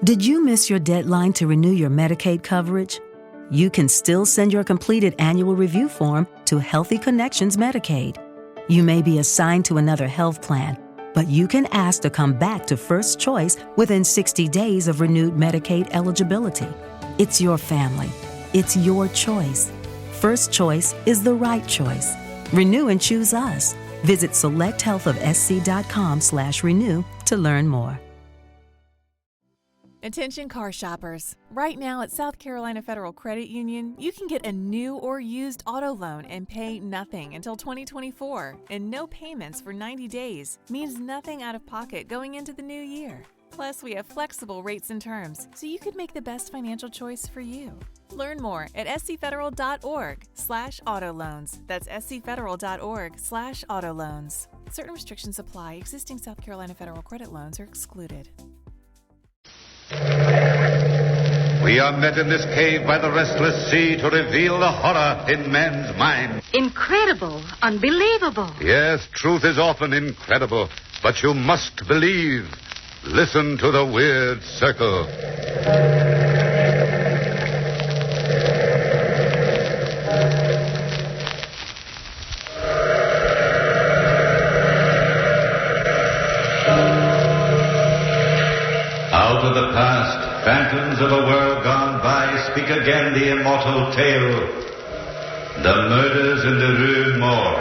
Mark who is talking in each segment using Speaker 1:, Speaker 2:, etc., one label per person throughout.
Speaker 1: Did you miss your deadline to renew your Medicaid coverage? You can still send your completed annual review form to Healthy Connections Medicaid. You may be assigned to another health plan, but you can ask to come back to First Choice within 60 days of renewed Medicaid eligibility. It's your family. It's your choice. First Choice is the right choice. Renew and choose us. Visit selecthealthofsc.com/renew to learn more.
Speaker 2: Attention car shoppers. Right now at South Carolina Federal Credit Union, you can get a new or used auto loan and pay nothing until 2024, and no payments for 90 days means nothing out of pocket going into the new year. Plus, we have flexible rates and terms, so you could make the best financial choice for you. Learn more at scfederal.org/auto loans. That's scfederal.org/auto loans. Certain restrictions apply. Existing South Carolina Federal credit loans are excluded.
Speaker 3: We are met in this cave by the restless sea to reveal the horror in man's mind.
Speaker 4: Incredible. Unbelievable.
Speaker 3: Yes, truth is often incredible, but you must believe. Listen to the weird circle. Out of the past, phantoms of a world gone by, speak again the immortal tale. The murders in the Rue Morgue.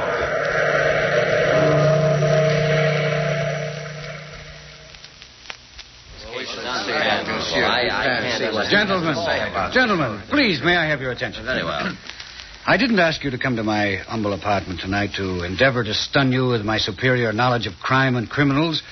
Speaker 5: Gentlemen, please, may I have your attention?
Speaker 6: Very well.
Speaker 5: I didn't ask you to come to my humble apartment tonight to endeavor to stun you with my superior knowledge of crime and criminals.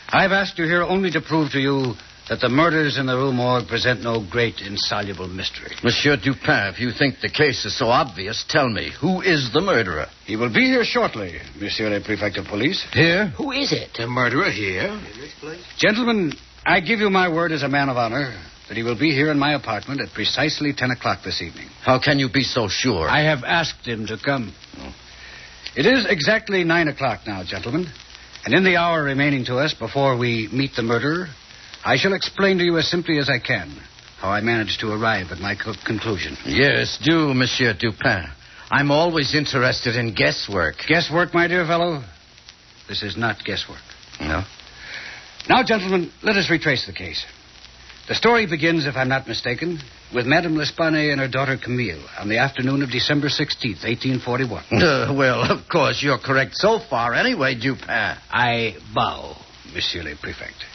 Speaker 5: I've asked you here only to prove to you that the murders in the Rue Morgue present no great insoluble mystery.
Speaker 6: Monsieur Dupin, if you think the case is so obvious, tell me, who is the murderer?
Speaker 5: He will be here shortly, Monsieur le Prefect of Police.
Speaker 6: Here?
Speaker 7: Who is it?
Speaker 6: A murderer here?
Speaker 7: In this place?
Speaker 5: Gentlemen, I give you my word as a man of honor that he will be here in my apartment at precisely 10 o'clock this evening.
Speaker 6: How can you be so sure?
Speaker 5: I have asked him to come. Oh. It is exactly 9 o'clock now, gentlemen. And in the hour remaining to us before we meet the murderer, I shall explain to you as simply as I can how I managed to arrive at my conclusion.
Speaker 6: Yes, do, Monsieur Dupin. I'm always interested in guesswork.
Speaker 5: Guesswork, my dear fellow? This is not guesswork.
Speaker 6: No?
Speaker 5: Now, gentlemen, let us retrace the case. The story begins, if I'm not mistaken, with Madame L'Espagne and her daughter Camille on the afternoon of December 16th, 1841.
Speaker 6: Well, of course, you're correct so far anyway, Dupin.
Speaker 5: I bow, Monsieur le Prefect.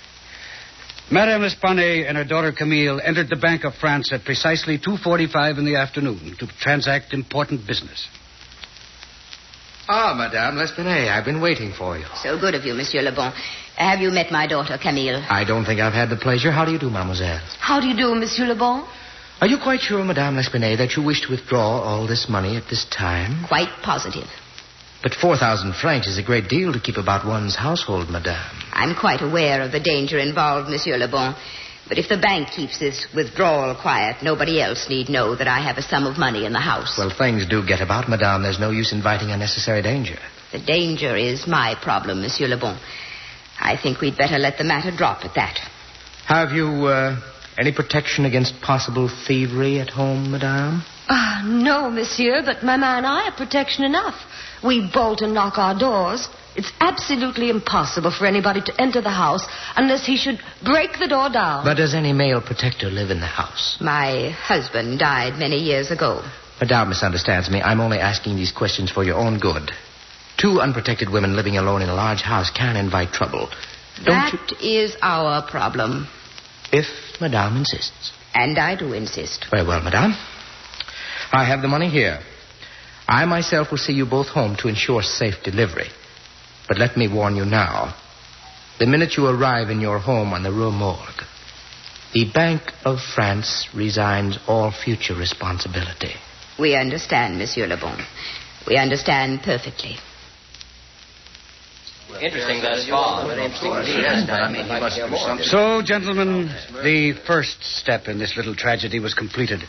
Speaker 5: Madame L'Espagne and her daughter Camille entered the Bank of France at precisely 2:45 in the afternoon to transact important business.
Speaker 7: Ah, Madame L'Espinay, I've been waiting for you.
Speaker 4: So good of you, Monsieur Lebon. Have you met my daughter, Camille?
Speaker 7: I don't think I've had the pleasure. How do you do, mademoiselle?
Speaker 4: How do you do, Monsieur Lebon?
Speaker 7: Are you quite sure, Madame L'Espinay, that you wish to withdraw all this money at this time?
Speaker 4: Quite positive.
Speaker 7: But 4,000 francs is a great deal to keep about one's household, Madame.
Speaker 4: I'm quite aware of the danger involved, Monsieur Lebon. But if the bank keeps this withdrawal quiet, nobody else need know that I have a sum of money in the house.
Speaker 7: Well, things do get about, Madame. There's no use inviting unnecessary danger.
Speaker 4: The danger is my problem, Monsieur Lebon. I think we'd better let the matter drop at that.
Speaker 7: Have you any protection against possible thievery at home, Madame?
Speaker 8: No, monsieur, but Mama and I have protection enough. We bolt and lock our doors. It's absolutely impossible for anybody to enter the house unless he should break the door down.
Speaker 7: But does any male protector live in the house?
Speaker 4: My husband died many years ago.
Speaker 7: Madame misunderstands me. I'm only asking these questions for your own good. Two unprotected women living alone in a large house can invite trouble.
Speaker 4: That is our problem.
Speaker 7: If Madame insists.
Speaker 4: And I do insist.
Speaker 7: Very well, Madame. I have the money here. I myself will see you both home to ensure safe delivery. But let me warn you now. The minute you arrive in your home on the Rue Morgue, the Bank of France resigns all future responsibility.
Speaker 4: We understand, Monsieur Lebon. We understand perfectly.
Speaker 6: Interesting thus far.
Speaker 5: So, gentlemen, the first step in this little tragedy was completed.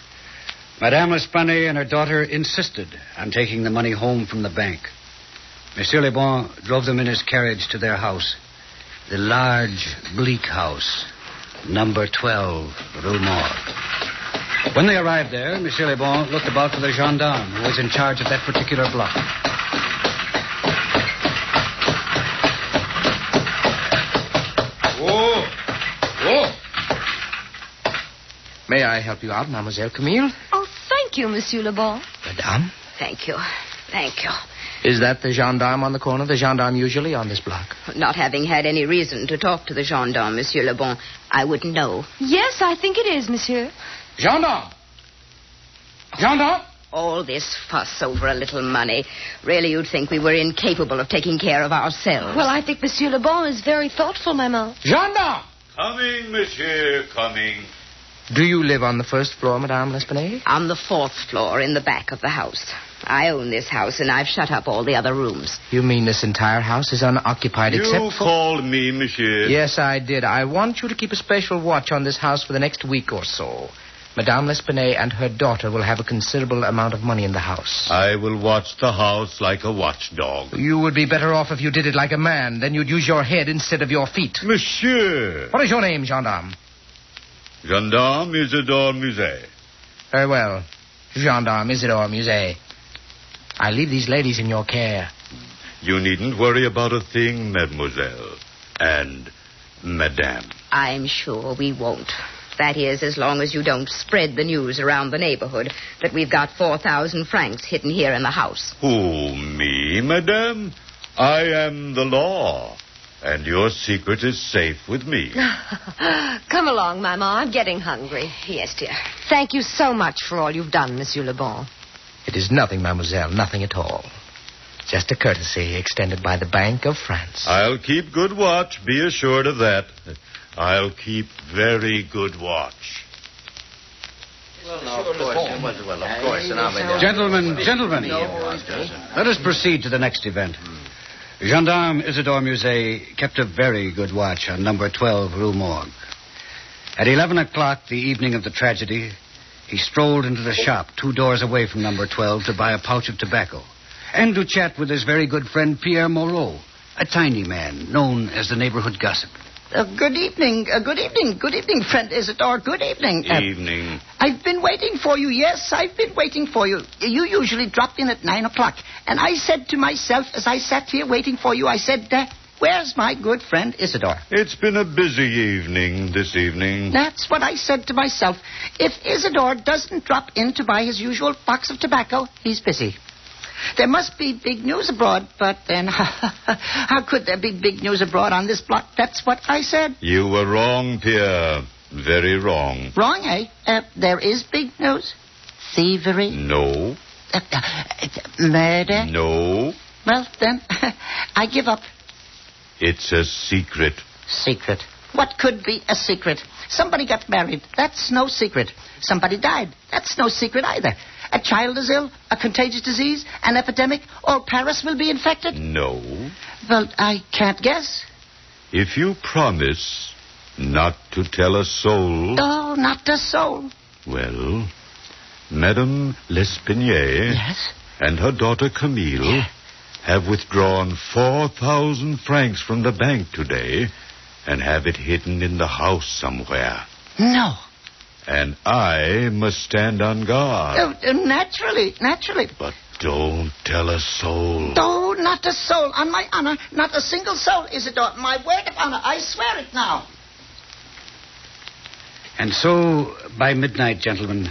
Speaker 5: Madame L'Espagne and her daughter insisted on taking the money home from the bank. Monsieur Lebon drove them in his carriage to their house, the large, bleak house number 12, Rue Morgue. When they arrived there, Monsieur Le Bon looked about for the gendarme who was in charge of that particular block.
Speaker 7: May I help you out, Mademoiselle Camille?
Speaker 8: Oh, thank you, Monsieur Le Bon.
Speaker 7: Madame?
Speaker 4: Thank you. Thank you.
Speaker 7: Is that the gendarme on the corner? The gendarme usually on this block?
Speaker 4: Not having had any reason to talk to the gendarme, Monsieur Le Bon, I wouldn't know.
Speaker 8: Yes, I think it is, monsieur.
Speaker 7: Gendarme! Gendarme!
Speaker 4: All this fuss over a little money. Really, you'd think we were incapable of taking care of ourselves.
Speaker 8: Well, I think Monsieur Le Bon is very thoughtful, Maman.
Speaker 7: Gendarme!
Speaker 3: Coming, monsieur, coming.
Speaker 7: Do you live on the first floor, Madame L'Espanaye?
Speaker 4: On the 4th floor in the back of the house. I own this house, and I've shut up all the other rooms.
Speaker 7: You mean this entire house is unoccupied except
Speaker 3: You
Speaker 7: for...
Speaker 3: called me, monsieur.
Speaker 7: Yes, I did. I want you to keep a special watch on this house for the next week or so. Madame L'Espanaye and her daughter will have a considerable amount of money in the house.
Speaker 3: I will watch the house like a watchdog.
Speaker 7: You would be better off if you did it like a man. Then you'd use your head instead of your feet.
Speaker 3: Monsieur.
Speaker 7: What is your name, gendarme?
Speaker 3: Gendarme Isidore Musée.
Speaker 7: Very well. Gendarme Isidore Musée. I leave these ladies in your care.
Speaker 3: You needn't worry about a thing, mademoiselle. And madame.
Speaker 4: I'm sure we won't. That is, as long as you don't spread the news around the neighborhood that we've got 4,000 francs hidden here in the house.
Speaker 3: Who, me, madame? I am the law. And your secret is safe with me.
Speaker 8: Come along, Maman. I'm getting hungry.
Speaker 4: Yes, dear.
Speaker 8: Thank you so much for all you've done, Monsieur Le Bon.
Speaker 7: It is nothing, mademoiselle, nothing at all. Just a courtesy extended by the Bank of France.
Speaker 3: I'll keep good watch, be assured of that. I'll keep very good watch.
Speaker 5: Gentlemen, let us proceed to the next event. Gendarme Isidore Musée kept a very good watch on number 12 Rue Morgue. At 11 o'clock the evening of the tragedy, he strolled into the shop 2 doors away from number 12 to buy a pouch of tobacco and to chat with his very good friend Pierre Moreau, a tiny man known as the neighborhood gossip.
Speaker 9: Good evening, friend Isidore. Good evening.
Speaker 3: Evening.
Speaker 9: I've been waiting for you. Yes, I've been waiting for you. You usually drop in at 9 o'clock. And I said to myself, as I sat here waiting for you, I said, where's my good friend Isidore?
Speaker 3: It's been a busy evening this evening.
Speaker 9: That's what I said to myself. If Isidore doesn't drop in to buy his usual box of tobacco, he's busy. There must be big news abroad, but then how could there be big news abroad on this block? That's what I said.
Speaker 3: You were wrong, Pierre. Very wrong.
Speaker 9: Wrong, eh? There is big news. Thievery.
Speaker 3: No.
Speaker 9: Murder.
Speaker 3: No.
Speaker 9: Well, then, I give up.
Speaker 3: It's a secret.
Speaker 9: Secret. What could be a secret? Somebody got married. That's no secret. Somebody died. That's no secret either. A child is ill, a contagious disease, an epidemic, or Paris will be infected?
Speaker 3: No.
Speaker 9: Well, I can't guess.
Speaker 3: If you promise not to tell a soul...
Speaker 9: Oh, not a soul.
Speaker 3: Well, Madame L'Espanaye...
Speaker 9: Yes?
Speaker 3: ...and her daughter Camille... have withdrawn 4,000 francs from the bank today... and have it hidden in the house somewhere.
Speaker 9: No.
Speaker 3: And I must stand on guard.
Speaker 9: Naturally.
Speaker 3: But don't tell a soul.
Speaker 9: No, not a soul. On my honor, not a single soul, Isidore. My word of honor, I swear it now.
Speaker 5: And so, by midnight, gentlemen,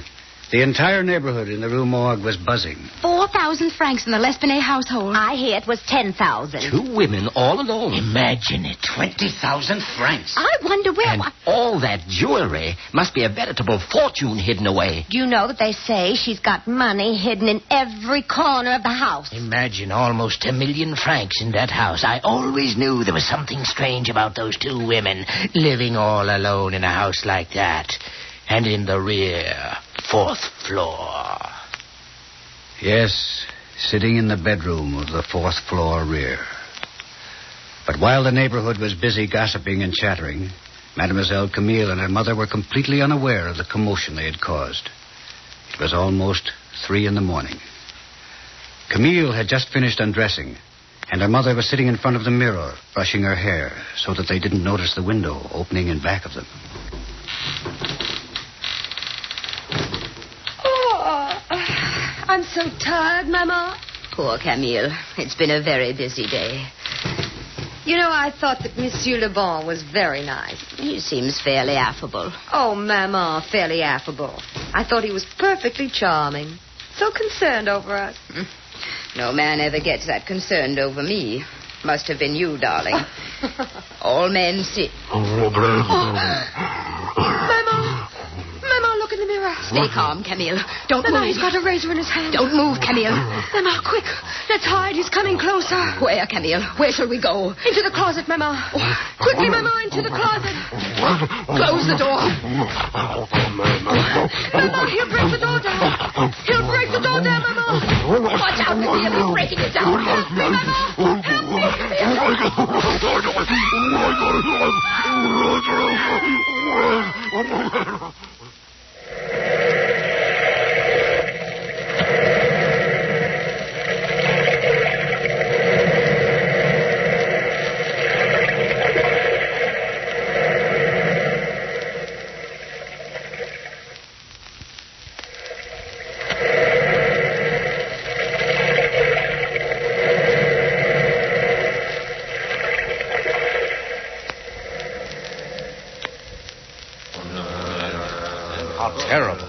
Speaker 5: the entire neighborhood in the Rue Morgue was buzzing.
Speaker 10: 4,000 francs in the L'Espanaye household.
Speaker 8: I hear it was 10,000.
Speaker 6: 2 women all alone.
Speaker 11: Imagine it.
Speaker 9: 20,000 francs.
Speaker 10: I wonder where...
Speaker 11: And all that jewelry must be a veritable fortune hidden away.
Speaker 8: Do you know that they say she's got money hidden in every corner of the house?
Speaker 11: Imagine almost 1 million francs in that house. I always knew there was something strange about those 2 women living all alone in a house like that. And in the rear, 4th floor.
Speaker 5: Yes, sitting in the bedroom of the 4th floor rear. But while the neighborhood was busy gossiping and chattering, Mademoiselle Camille and her mother were completely unaware of the commotion they had caused. It was almost 3 a.m. Camille had just finished undressing, and her mother was sitting in front of the mirror, brushing her hair so that they didn't notice the window opening in back of them.
Speaker 8: so tired, Maman.
Speaker 4: Poor Camille. It's been a very busy day.
Speaker 8: You know, I thought that Monsieur Le Bon was very nice.
Speaker 4: He seems fairly affable.
Speaker 8: Oh, Maman, fairly affable. I thought he was perfectly charming. So concerned over us.
Speaker 4: No man ever gets that concerned over me. Must have been you, darling. All men see...
Speaker 8: Maman, look in the mirror.
Speaker 4: Stay calm, Camille. Don't
Speaker 8: Maman,
Speaker 4: move.
Speaker 8: he's got a razor in his hand.
Speaker 4: Don't move, Camille.
Speaker 8: Maman, quick. Let's hide. He's coming closer.
Speaker 4: Where, Camille? Where shall we go?
Speaker 8: Into the closet, Maman. Quickly, Maman, into the closet.
Speaker 4: Close the door.
Speaker 8: Maman, he'll break the door down. He'll break the door down, Maman.
Speaker 4: Watch out, Camille. He's breaking it down.
Speaker 8: Help me, Maman.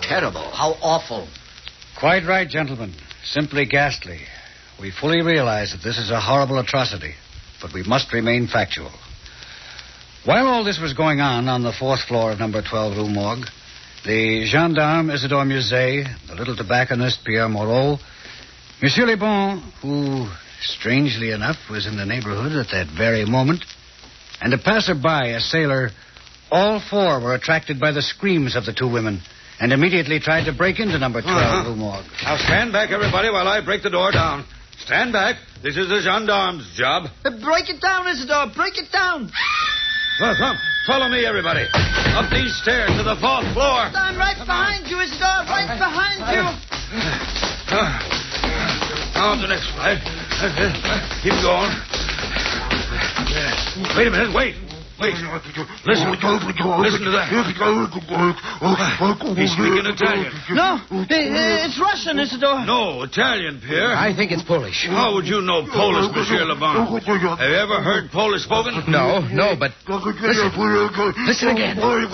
Speaker 6: Terrible. How awful.
Speaker 5: Quite right, gentlemen. Simply ghastly. We fully realize that this is a horrible atrocity, but we must remain factual. While all this was going on the 4th floor of number 12 Rue Morgue, the gendarme Isidore Musée, the little tobacconist Pierre Moreau, Monsieur Le Bon, who, strangely enough, was in the neighborhood at that very moment, and a passerby, a sailor, all 4 were attracted by the screams of the 2 women and immediately tried to break into number 12 Rue Morgue.
Speaker 3: Now stand back, everybody, while I break the door down. Stand back. This is the gendarme's job.
Speaker 9: Break it down, Isidore. Break it down.
Speaker 3: Come. Follow me, everybody. Up these stairs to the 4th floor.
Speaker 9: I'm right behind you, Isidore. Right behind you.
Speaker 3: On the next flight. Keep going. Wait a minute. Wait. Listen to that. He's speaking Italian.
Speaker 9: No, it's Russian, Isidore.
Speaker 3: No, Italian, Pierre.
Speaker 7: I think it's Polish.
Speaker 3: How would you know Polish, Monsieur Le Bon? Have you ever heard Polish spoken?
Speaker 7: No, but listen again. I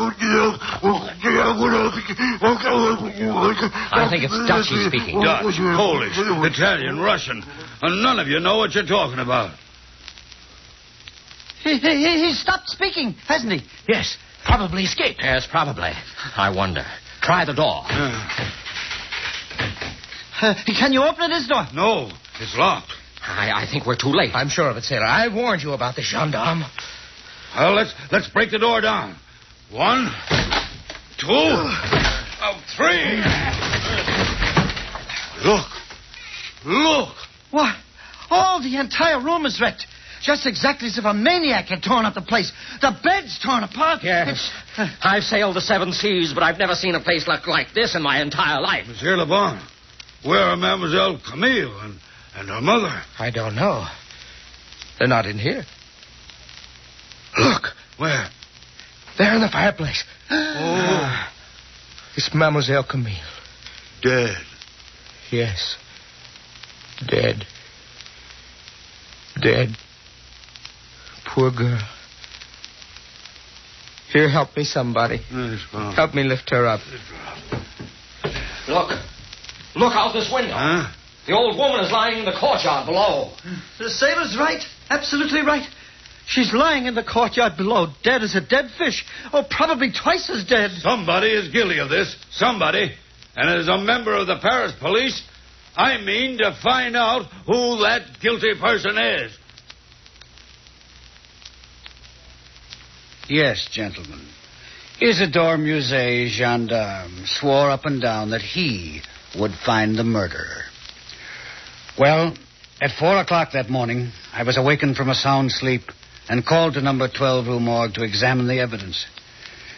Speaker 7: think it's Dutch he's speaking.
Speaker 3: Dutch, Polish, Italian, Russian. And none of you know what you're talking about.
Speaker 9: He stopped speaking, hasn't he?
Speaker 11: Yes, probably escaped.
Speaker 6: Yes, probably. I wonder. Try the door.
Speaker 9: Can you open it, Isidore?
Speaker 3: No, it's locked.
Speaker 6: I think we're too late.
Speaker 7: I'm sure of it, sailor. I warned you about the gendarme.
Speaker 3: Well, let's break the door down. 1, 2, 3. Look.
Speaker 9: What? Oh, the entire room is wrecked. Just exactly as if a maniac had torn up the place. The bed's torn apart.
Speaker 6: Yes. I've sailed the 7 seas, but I've never seen a place look like this in my entire life.
Speaker 3: Monsieur Le Bon, where are Mademoiselle Camille and her mother?
Speaker 7: I don't know. They're not in here.
Speaker 3: Look. Where?
Speaker 7: There in the fireplace.
Speaker 3: Oh.
Speaker 7: It's Mademoiselle Camille.
Speaker 3: Dead.
Speaker 7: Yes. Dead. Poor girl. Here, help me, somebody. Help me lift her up.
Speaker 6: Look out this window.
Speaker 3: Huh?
Speaker 6: The old woman is lying in the courtyard below.
Speaker 9: The sailor's right. Absolutely right. She's lying in the courtyard below, dead as a dead fish. Oh, probably twice as dead.
Speaker 3: Somebody is guilty of this. Somebody. And as a member of the Paris police, I mean to find out who that guilty person is.
Speaker 5: Yes, gentlemen. Isidore Musée, gendarme, swore up and down that he would find the murderer. Well, at 4 o'clock that morning, I was awakened from a sound sleep and called to number 12 Rue Morgue to examine the evidence.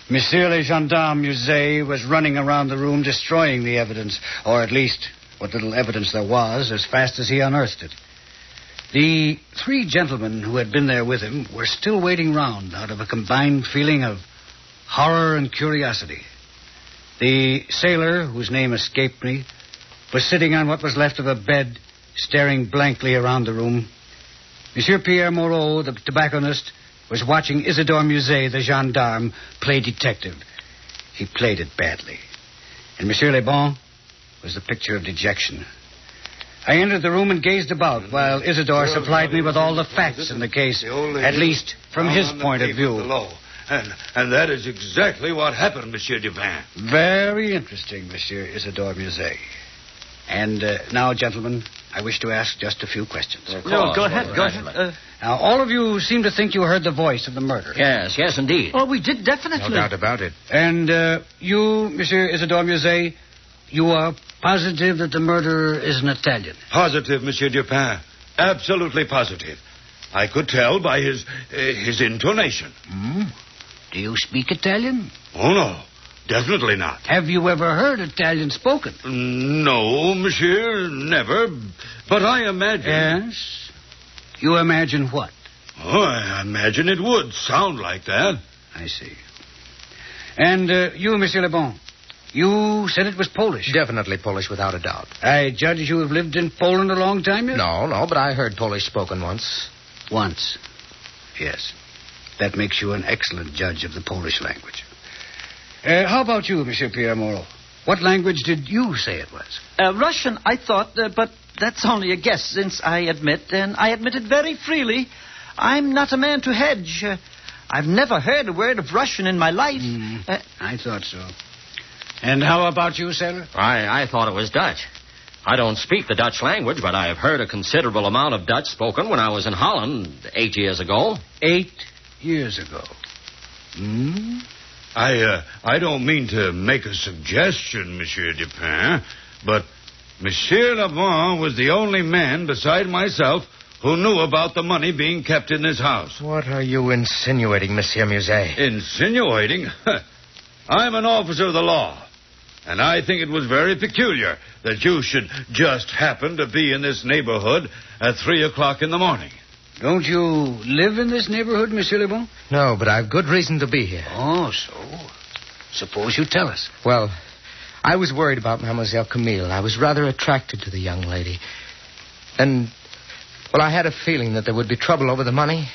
Speaker 5: Monsieur le gendarme Musée was running around the room destroying the evidence, or at least what little evidence there was, as fast as he unearthed it. The 3 gentlemen who had been there with him were still waiting round out of a combined feeling of horror and curiosity. The sailor, whose name escaped me, was sitting on what was left of a bed, staring blankly around the room. Monsieur Pierre Moreau, the tobacconist, was watching Isidore Musset, the gendarme, play detective. He played it badly. And Monsieur Le Bon was the picture of dejection. I entered the room and gazed about while Isidore supplied me with all the facts in the case, at least from his point of view.
Speaker 3: And that is exactly what happened, Monsieur Dupin.
Speaker 5: Very interesting, Monsieur Isidore Musset. And now, gentlemen, I wish to ask just a few questions.
Speaker 12: No, go ahead.
Speaker 5: Now, all of you seem to think you heard the voice of the murderer.
Speaker 11: Yes, indeed.
Speaker 12: Oh, we did definitely.
Speaker 7: No doubt about it.
Speaker 5: And you, Monsieur Isidore Musset, you are positive that the murderer is an Italian?
Speaker 3: Positive, Monsieur Dupin. Absolutely positive. I could tell by his intonation.
Speaker 5: Do you speak Italian?
Speaker 3: Oh, no. Definitely not.
Speaker 5: Have you ever heard Italian spoken?
Speaker 3: No, monsieur, never. But I imagine...
Speaker 5: Yes? You imagine what?
Speaker 3: Oh, I imagine it would sound like that.
Speaker 5: I see. And you, Monsieur Le Bon, you said it was Polish?
Speaker 7: Definitely Polish, without a doubt.
Speaker 5: I judge you have lived in Poland a long time yet?
Speaker 7: No, but I heard Polish spoken once.
Speaker 5: Once? Yes. That makes you an excellent judge of the Polish language. How about you, Monsieur Pierre Moreau? What language did you say it was?
Speaker 12: Russian, I thought, but that's only a guess, since I admit, and I admit it very freely, I'm not a man to hedge. I've never heard a word of Russian in my life.
Speaker 5: I thought so. And how about you, sailor?
Speaker 13: I thought it was Dutch. I don't speak the Dutch language, but I have heard a considerable amount of Dutch spoken when I was in Holland 8 years ago.
Speaker 5: 8 years ago.
Speaker 3: I don't mean to make a suggestion, Monsieur Dupin, but Monsieur Le Bon was the only man beside myself who knew about the money being kept in this house.
Speaker 7: What are you insinuating, Monsieur Musset?
Speaker 3: Insinuating? I'm an officer of the law, and I think it was very peculiar that you should just happen to be in this neighborhood at 3 o'clock in the morning.
Speaker 5: Don't you live in this neighborhood, Monsieur Le Bon?
Speaker 7: No, but I've good reason to be here.
Speaker 5: Oh, so? Suppose you tell us.
Speaker 7: Well, I was worried about Mademoiselle Camille. I was rather attracted to the young lady. And, well, I had a feeling that there would be trouble over the money.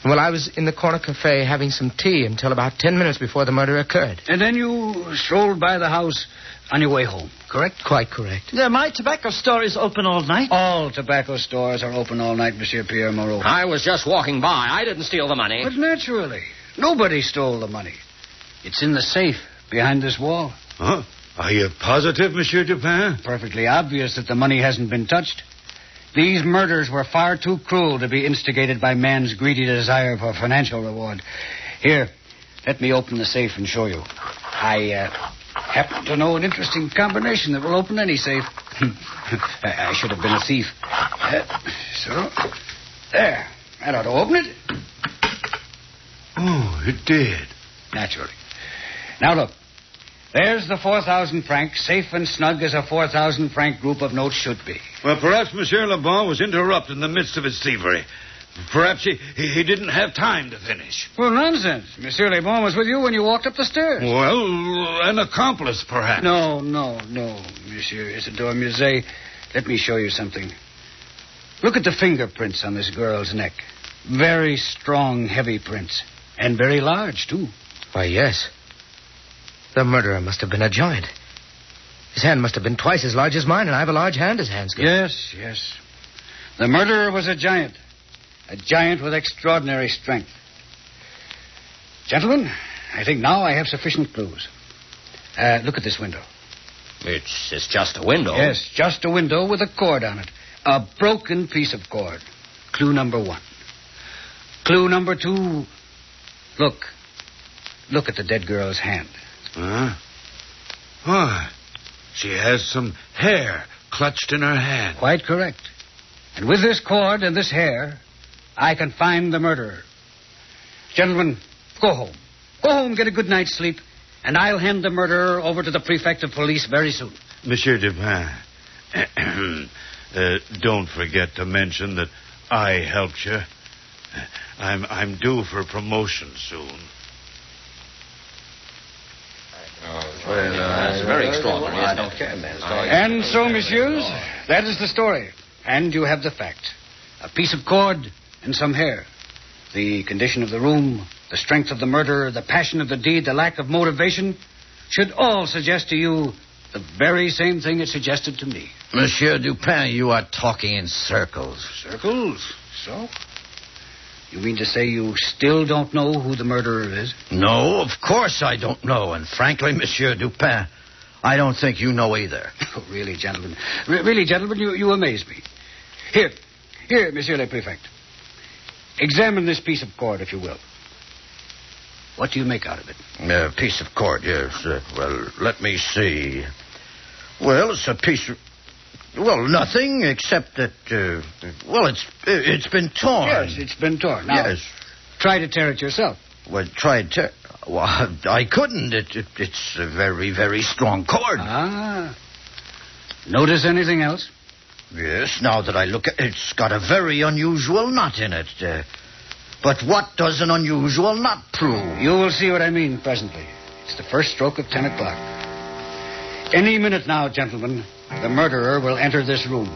Speaker 7: Well, I was in the corner cafe having some tea until about 10 minutes before the murder occurred.
Speaker 5: And then you strolled by the house on your way home, correct?
Speaker 7: Quite correct.
Speaker 12: My tobacco store is open all night.
Speaker 5: All tobacco stores are open all night, Monsieur Pierre Moreau.
Speaker 13: I was just walking by. I didn't steal the money.
Speaker 5: But naturally. Nobody stole the money. It's in the safe behind this wall.
Speaker 3: Huh? Are you positive, Monsieur Dupin?
Speaker 5: Perfectly obvious that the money hasn't been touched. These murders were far too cruel to be instigated by man's greedy desire for financial reward. Here, let me open the safe and show you. I happen to know an interesting combination that will open any safe. I should have been a thief. So, there. That ought to open it.
Speaker 3: Oh, it did.
Speaker 5: Naturally. Now, look. There's the 4,000 francs, safe and snug as a 4,000 franc group of notes should be.
Speaker 3: Well, perhaps Monsieur Le Bon was interrupted in the midst of his thievery. Perhaps he didn't have time to finish.
Speaker 5: Well, nonsense. Monsieur Le Bon was with you when you walked up the stairs.
Speaker 3: Well, an accomplice, perhaps.
Speaker 5: No, Monsieur Isidore Musset. Let me show you something. Look at the fingerprints on this girl's neck. Very strong, heavy prints. And very large, too.
Speaker 7: Why, yes. The murderer must have been a giant. His hand must have been twice as large as mine, and I have a large hand as hands go.
Speaker 5: Yes. The murderer was a giant. A giant with extraordinary strength. Gentlemen, I think now I have sufficient clues. Look at this window.
Speaker 13: It's just a window.
Speaker 5: Yes, just a window with a cord on it. A broken piece of cord. Clue number 1. Clue number 2. Look at the dead girl's hand.
Speaker 3: Huh? Why? She has some hair clutched in her hand.
Speaker 5: Quite correct. And with this cord and this hair, I can find the murderer. Gentlemen, go home. Go home, get a good night's sleep, and I'll hand the murderer over to the prefect of police very soon.
Speaker 3: Monsieur Dupin, don't forget to mention that I helped you. I'm due for promotion soon.
Speaker 13: That's very extraordinary.
Speaker 6: I don't care, man.
Speaker 5: And so, messieurs, that is the story. And you have the fact. A piece of cord and some hair. The condition of the room, the strength of the murderer, the passion of the deed, the lack of motivation should all suggest to you the very same thing it suggested to me.
Speaker 6: Monsieur Dupin, you are talking in circles.
Speaker 5: Circles? So? You mean to say you still don't know who the murderer is?
Speaker 6: No, of course I don't know. And frankly, Monsieur Dupin, I don't think you know either.
Speaker 5: Oh, really, gentlemen. Really, gentlemen, you amaze me. Here, Monsieur le Prefect. Examine this piece of cord, if you will. What do you make out of it?
Speaker 6: A piece of cord, yes. Well, let me see. Well, it's a piece of... Well, nothing except that... it's been torn.
Speaker 5: Yes, it's been torn. Now,
Speaker 6: yes.
Speaker 5: Try to tear it yourself.
Speaker 6: Well, Well, I couldn't. It's a very, very strong cord.
Speaker 5: Ah. Notice anything else?
Speaker 6: Yes, now that I look at it, it's got a very unusual knot in it. But what does an unusual knot prove?
Speaker 5: You will see what I mean presently. It's the first stroke of 10 o'clock. Any minute now, gentlemen, the murderer will enter this room.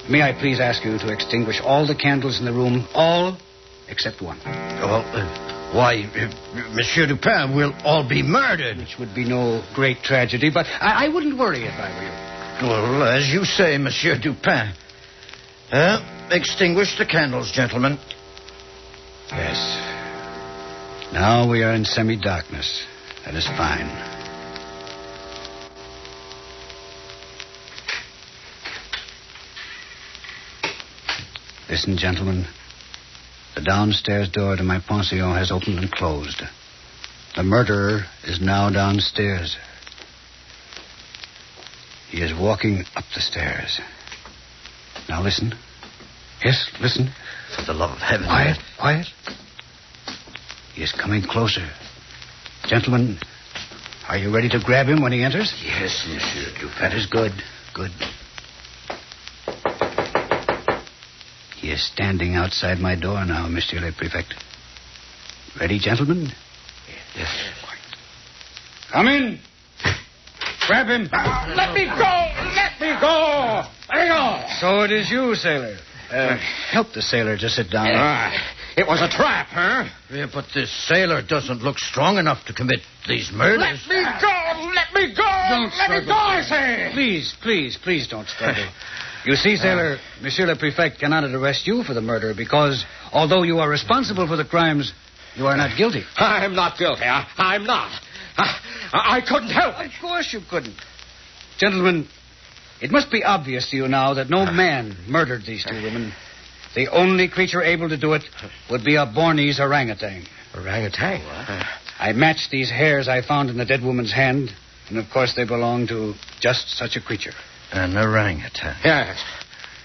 Speaker 5: May I please ask you to extinguish all the candles in the room, all except one.
Speaker 6: Why, Monsieur Dupin, we'll all be murdered.
Speaker 5: Which would be no great tragedy, but I wouldn't worry if I were you.
Speaker 6: Well, as you say, Monsieur Dupin. Extinguish the candles, gentlemen.
Speaker 5: Yes. Now we are in semi-darkness. That is fine. Listen, gentlemen. The downstairs door to my pension has opened and closed. The murderer is now downstairs. He is walking up the stairs. Now listen. Yes, listen.
Speaker 6: For the love of heaven.
Speaker 5: Quiet. He is coming closer. Gentlemen, are you ready to grab him when he enters?
Speaker 6: Yes, Monsieur Dupin.
Speaker 5: That is good. He is standing outside my door now, Monsieur le Prefect. Ready, gentlemen?
Speaker 6: Yes.
Speaker 5: Come in. Grab him.
Speaker 13: Let me go!
Speaker 5: So it is you, sailor. Help the sailor to sit down.
Speaker 13: It was a trap, huh?
Speaker 6: Yeah, but this sailor doesn't look strong enough to commit these murders.
Speaker 13: Let me go!
Speaker 5: Don't
Speaker 13: Let me
Speaker 5: struggle.
Speaker 13: go, I say!
Speaker 5: Please don't struggle. You see, sailor, Monsieur le Prefect cannot arrest you for the murder because, although you are responsible for the crimes, you are not guilty.
Speaker 13: I'm not guilty. I'm not. I couldn't help it.
Speaker 5: Of course you couldn't. Gentlemen, it must be obvious to you now that no man murdered these two women. The only creature able to do it would be a Bornese orangutan.
Speaker 13: Orangutan?
Speaker 5: I matched these hairs I found in the dead woman's hand, and of course they belong to just such a creature.
Speaker 6: An orangutan.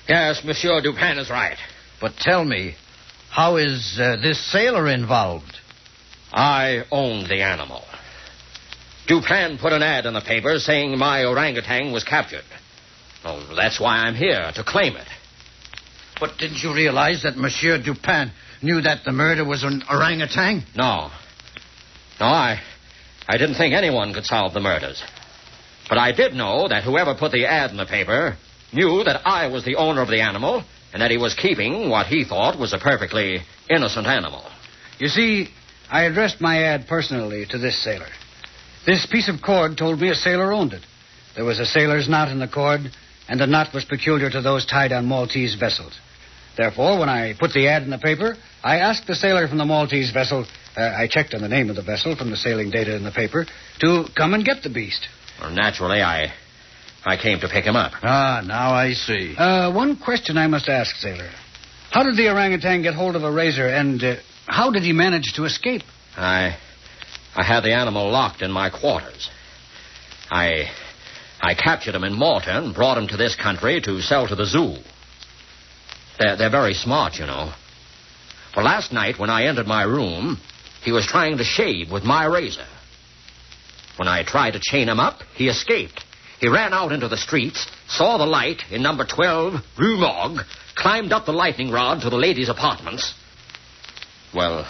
Speaker 13: Yes, Monsieur Dupin is right.
Speaker 6: But tell me, how is this sailor involved?
Speaker 13: I owned the animal. Dupin put an ad in the paper saying my orangutan was captured. Oh, that's why I'm here, to claim it.
Speaker 6: But didn't you realize that Monsieur Dupin knew that the murder was an orangutan?
Speaker 13: No, I didn't think anyone could solve the murders. But I did know that whoever put the ad in the paper knew that I was the owner of the animal and that he was keeping what he thought was a perfectly innocent animal.
Speaker 5: You see, I addressed my ad personally to this sailor. This piece of cord told me a sailor owned it. There was a sailor's knot in the cord, and the knot was peculiar to those tied on Maltese vessels. Therefore, when I put the ad in the paper, I asked the sailor from the Maltese vessel, I checked on the name of the vessel from the sailing data in the paper, to come and get the beast.
Speaker 13: Well, naturally, I came to pick him up.
Speaker 6: Ah, now I see.
Speaker 5: One question I must ask, sailor. How did the orangutan get hold of a razor, and how did he manage to escape?
Speaker 13: I had the animal locked in my quarters. I captured him in Malta and brought him to this country to sell to the zoo. They're very smart, you know. Well, last night when I entered my room, he was trying to shave with my razor. When I tried to chain him up, he escaped. He ran out into the streets, saw the light in number 12, Rue Morgue, climbed up the lightning rod to the ladies' apartments. Well,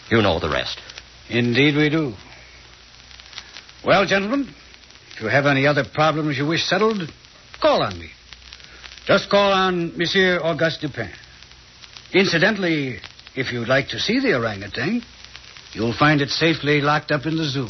Speaker 13: you know the rest.
Speaker 5: Indeed we do. Well, gentlemen, if you have any other problems you wish settled, call on me. Just call on Monsieur Auguste Dupin. Incidentally, if you'd like to see the orangutan, you'll find it safely locked up in the zoo.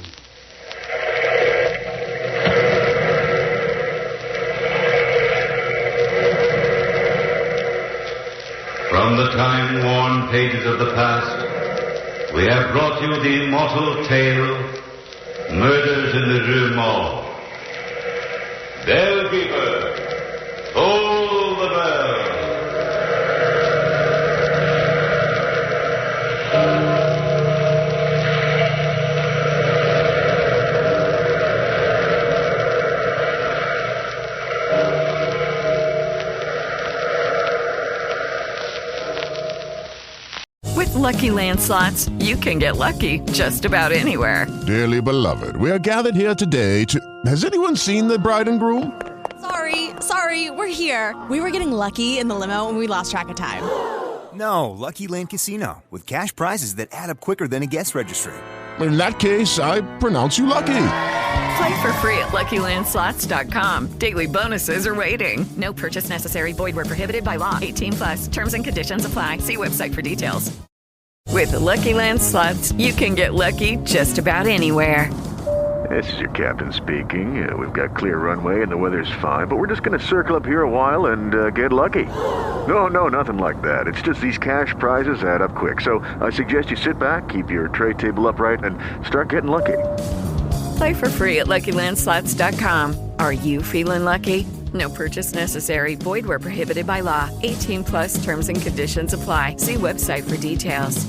Speaker 3: From the time-worn pages of the past, we have brought you the immortal tale, Murders in the Rue Morgue. Bellkeeper, toll the bell.
Speaker 14: With Lucky Land Slots, you can get lucky just about anywhere.
Speaker 15: Dearly beloved, we are gathered here today to... Has anyone seen the bride and groom?
Speaker 16: Sorry, we're here. We were getting lucky in the limo and we lost track of time.
Speaker 17: No, Lucky Land Casino, with cash prizes that add up quicker than a guest registry.
Speaker 15: In that case, I pronounce you lucky.
Speaker 14: Play for free at LuckyLandSlots.com. Daily bonuses are waiting. No purchase necessary. Void where prohibited by law. 18+. Terms and conditions apply. See website for details. With Lucky Land Slots, you can get lucky just about anywhere.
Speaker 18: This is your captain speaking. We've got clear runway and the weather's fine, but we're just going to circle up here a while and get lucky. No, nothing like that. It's just these cash prizes add up quick. So I suggest you sit back, keep your tray table upright, and start getting lucky.
Speaker 14: Play for free at LuckyLandSlots.com. Are you feeling lucky? No purchase necessary. Void where prohibited by law. 18+ terms and conditions apply. See website for details.